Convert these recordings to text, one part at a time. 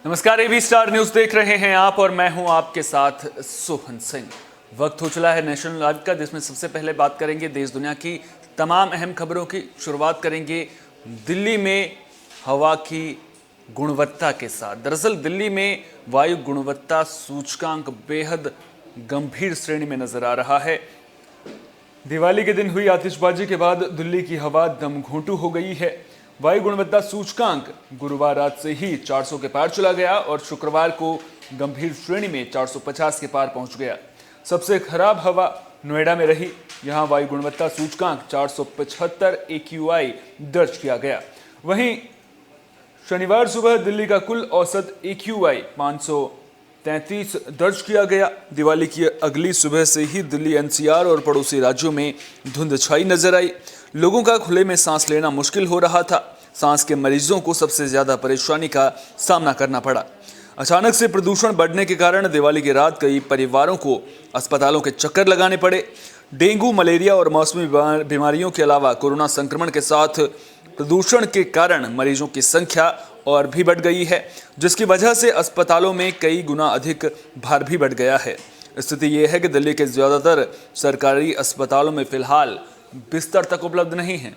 नमस्कार, AB star news देख रहे हैं आप और मैं हूं आपके साथ सोहन सिंह। वक्त हो चला है नेशनल लाइव का, जिसमें सबसे पहले बात करेंगे देश दुनिया की तमाम अहम खबरों की। शुरुआत करेंगे दिल्ली में हवा की गुणवत्ता के साथ। दरअसल दिल्ली में वायु गुणवत्ता सूचकांक बेहद गंभीर श्रेणी में नजर आ रहा है। दिवाली के दिन हुई आतिशबाजी के बाद दिल्ली की हवा दमघोंटू हो गई है। वायु गुणवत्ता सूचकांक गुरुवार रात से ही 400 के पार चला गया और शुक्रवार को गंभीर श्रेणी में 450 के पार पहुंच गया। सबसे खराब हवा नोएडा में रही। यहां वायु गुणवत्ता सूचकांक 475 AQI दर्ज किया गया। वहीं शनिवार सुबह दिल्ली का कुल औसत AQI 533 दर्ज किया गया। दिवाली की अगली सुबह से ही दिल्ली NCR और पड़ोसी राज्यों में धुंध छाई नजर आई। लोगों का खुले में सांस लेना मुश्किल हो रहा था। सांस के मरीजों को सबसे ज्यादा परेशानी का सामना करना पड़ा। अचानक से प्रदूषण बढ़ने के कारण दिवाली की रात कई परिवारों को अस्पतालों के चक्कर लगाने पड़े। डेंगू, मलेरिया और मौसमी बीमारियों के अलावा कोरोना संक्रमण के साथ प्रदूषण के कारण मरीजों की संख्या और भी बढ़ गई है, जिसकी वजह से अस्पतालों में कई गुना अधिक भार भी बढ़ गया है। स्थिति यह है कि दिल्ली के ज्यादातर सरकारी अस्पतालों में फिलहाल बिस्तर तक उपलब्ध नहीं है।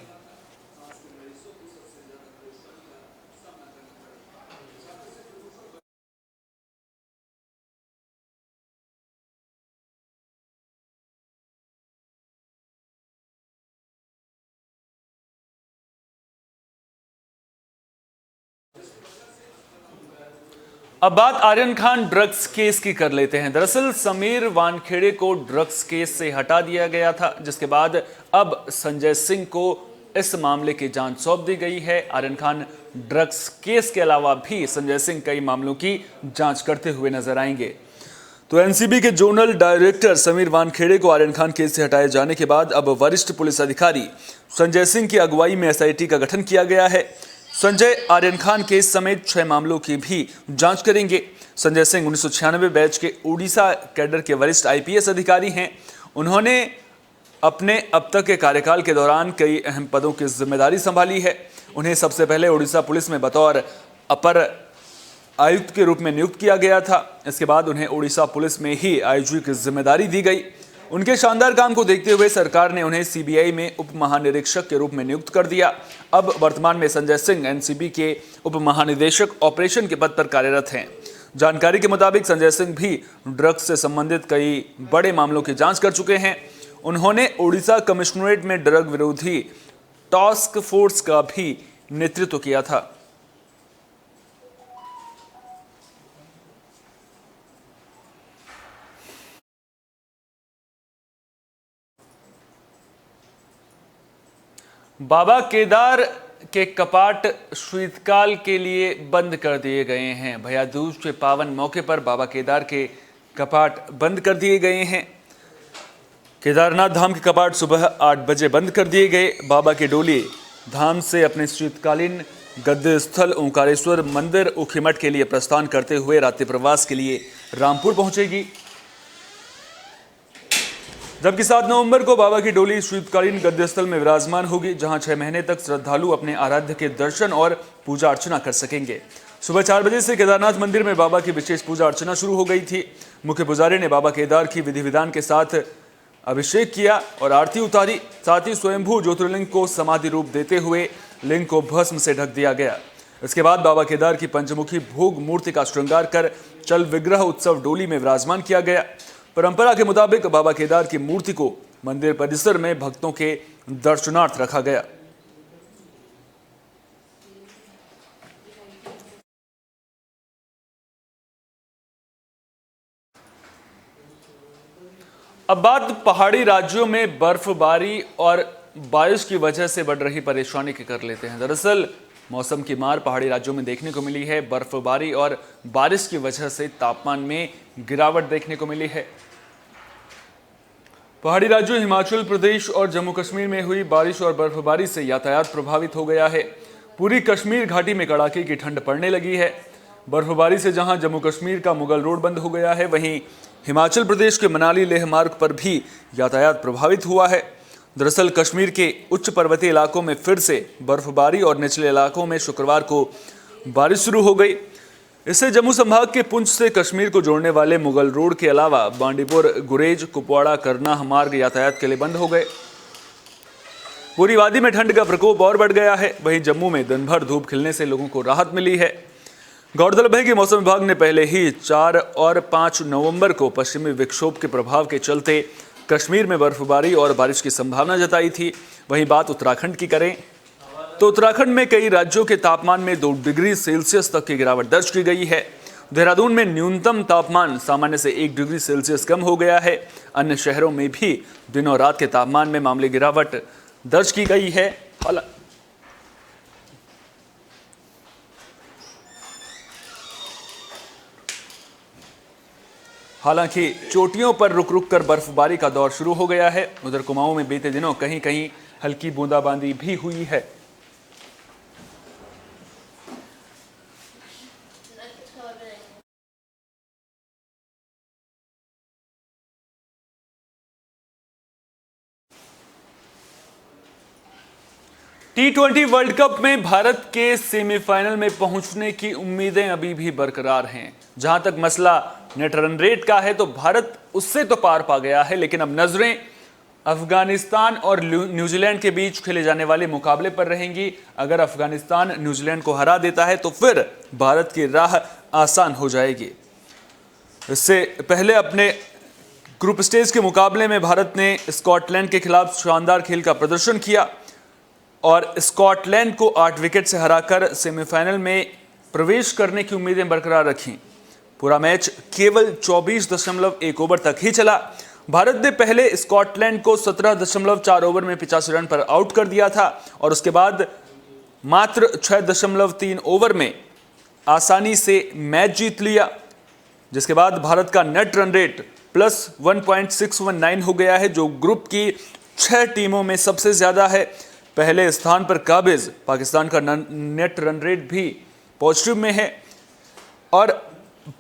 अब बात आर्यन खान ड्रग्स केस की कर लेते हैं। दरअसल समीर वानखेड़े को ड्रग्स केस से हटा दिया गया था, जिसके बाद अब संजय सिंह को इस मामले की जांच सौंप दी गई है। आर्यन खान ड्रग्स केस के अलावा भी संजय सिंह कई मामलों की जांच करते हुए नजर आएंगे। तो एनसीबी के जोनल डायरेक्टर समीर वानखेड़े को आर्यन खान केस से हटाए जाने के बाद अब वरिष्ठ पुलिस अधिकारी संजय सिंह की अगुवाई में SIT का गठन किया गया है। संजय आर्यन खान केस समेत 6 मामलों की भी जांच करेंगे। संजय सिंह 1996 बैच के ओडिशा कैडर के वरिष्ठ IPS अधिकारी हैं। उन्होंने अपने अब तक के कार्यकाल के दौरान कई अहम पदों की जिम्मेदारी संभाली है। उन्हें सबसे पहले ओडिशा पुलिस में बतौर अपर आयुक्त के रूप में नियुक्त किया गया था। इसके बाद उन्हें ओडिशा पुलिस में ही IG की जिम्मेदारी दी गई। उनके शानदार काम को देखते हुए सरकार ने उन्हें CBI में उप महानिरीक्षक के रूप में नियुक्त कर दिया। अब वर्तमान में संजय सिंह NCB के उप महानिदेशक ऑपरेशन के पद पर कार्यरत हैं। जानकारी के मुताबिक संजय सिंह भी ड्रग्स से संबंधित कई बड़े मामलों की जांच कर चुके हैं। उन्होंने ओडिशा कमिश्नरेट में ड्रग विरोधी टास्क फोर्स का भी नेतृत्व किया था। बाबा केदार के कपाट शीतकाल के लिए बंद कर दिए गए हैं। भैया दूज के पावन मौके पर बाबा केदार के कपाट बंद कर दिए गए हैं। केदारनाथ धाम के कपाट सुबह 8 बजे बंद कर दिए गए। बाबा की डोली धाम से अपने शीतकालीन गद्य स्थल ओंकारेश्वर मंदिर ऊखीमठ के लिए प्रस्थान करते हुए रात्रि प्रवास के लिए रामपुर पहुंचेगी, जबकि 7 नवंबर को बाबा की डोली शीतकालीन गद्य स्थल में विराजमान होगी, जहां 6 महीने तक श्रद्धालु अपने आराध्य के दर्शन और पूजा अर्चना कर सकेंगे। सुबह 4 बजे से केदारनाथ मंदिर में बाबा की विशेष पूजा अर्चना शुरू हो गई थी। मुख्य पुजारी ने बाबा केदार की विधि विधान के साथ अभिषेक किया और आरती उतारी। साथ ही स्वयंभू ज्योतिर्लिंग को समाधि रूप देते हुए लिंग को भस्म से ढक दिया गया। इसके बाद बाबा केदार की पंचमुखी भोग मूर्ति का श्रृंगार कर चल विग्रह उत्सव डोली में विराजमान किया गया। परंपरा के मुताबिक बाबा केदार की मूर्ति को मंदिर परिसर में भक्तों के दर्शनार्थ रखा गया। अब बात पहाड़ी राज्यों में बर्फबारी और बारिश की वजह से बढ़ रही परेशानी की कर लेते हैं। दरअसल मौसम की मार पहाड़ी राज्यों में देखने को मिली है। बर्फबारी और बारिश की वजह से तापमान में गिरावट देखने को मिली है। पहाड़ी राज्यों हिमाचल प्रदेश और जम्मू कश्मीर में हुई बारिश और बर्फबारी से यातायात प्रभावित हो गया है। पूरी कश्मीर घाटी में कड़ाके की ठंड पड़ने लगी है। बर्फबारी से जहां जम्मू कश्मीर का मुगल रोड बंद हो गया है, वहीं हिमाचल प्रदेश के मनाली लेह मार्ग पर भी यातायात प्रभावित हुआ है। दरअसल कश्मीर के उच्च पर्वतीय इलाकों में फिर से बर्फबारी और निचले इलाकों में शुक्रवार को बारिश शुरू हो गई। इससे जम्मू संभाग के पुंछ से कश्मीर को जोड़ने वाले मुगल रोड के अलावा बांडीपुर, गुरेज, कुपवाड़ा, करनाह मार्ग यातायात के लिए बंद हो गए। पूरी वादी में ठंड का प्रकोप और बढ़ गया है। वहीं जम्मू में दिन भर धूप खिलने से लोगों को राहत मिली है। गौरतलब है कि मौसम विभाग ने पहले ही 4 और 5 नवंबर को पश्चिमी विक्षोभ के प्रभाव के चलते कश्मीर में बर्फबारी और बारिश की संभावना जताई थी। वहीं बात उत्तराखंड की करें तो उत्तराखंड में कई राज्यों के तापमान में 2 डिग्री सेल्सियस तक की गिरावट दर्ज की गई है। देहरादून में न्यूनतम तापमान सामान्य से 1 डिग्री सेल्सियस कम हो गया है। अन्य शहरों में भी दिन और रात के तापमान में मामूली गिरावट दर्ज की गई है। हालांकि चोटियों पर रुक रुक कर बर्फबारी का दौर शुरू हो गया है। उधर कुमाऊं में बीते दिनों कहीं कहीं हल्की बूंदाबांदी भी हुई है। T20 वर्ल्ड कप में भारत के सेमीफाइनल में पहुंचने की उम्मीदें अभी भी बरकरार हैं। जहां तक मसला नेट रन रेट का है तो भारत उससे तो पार पा गया है, लेकिन अब नजरें अफगानिस्तान और न्यूजीलैंड के बीच खेले जाने वाले मुकाबले पर रहेंगी। अगर अफगानिस्तान न्यूजीलैंड को हरा देता है तो फिर भारत की राह आसान हो जाएगी। इससे पहले अपने ग्रुप स्टेज के मुकाबले में भारत ने स्कॉटलैंड के खिलाफ शानदार खेल का प्रदर्शन किया और स्कॉटलैंड को 8 विकेट से हराकर सेमीफाइनल में प्रवेश करने की उम्मीदें बरकरार रखीं। पूरा मैच केवल 24.1 ओवर तक ही चला। भारत ने पहले स्कॉटलैंड को 17.4 ओवर में 85 रन पर आउट कर दिया था और उसके बाद मात्र 6.3 ओवर में आसानी से मैच जीत लिया, जिसके बाद भारत का नेट रन रेट +1.619 हो गया है, जो ग्रुप की 6 टीमों में सबसे ज्यादा है। पहले स्थान पर काबिज पाकिस्तान का नेट रन रेट भी पॉजिटिव में है और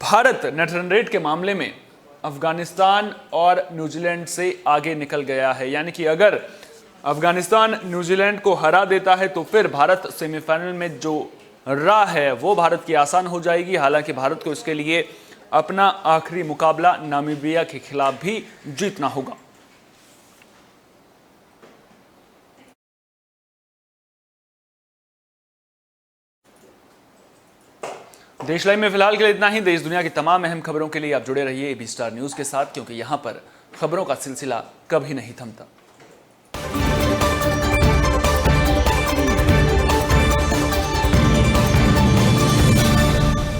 भारत नेट रन रेट के मामले में अफगानिस्तान और न्यूजीलैंड से आगे निकल गया है। यानी कि अगर अफगानिस्तान न्यूजीलैंड को हरा देता है तो फिर भारत सेमीफाइनल में जो राह है वो भारत की आसान हो जाएगी। हालांकि भारत को इसके लिए अपना आखिरी मुकाबला नामीबिया के खिलाफ भी जीतना होगा। देश लाइव में फिलहाल के लिए इतना ही। देश दुनिया की तमाम अहम खबरों के लिए आप जुड़े रहिए AB स्टार न्यूज के साथ, क्योंकि यहां पर खबरों का सिलसिला कभी नहीं थमता।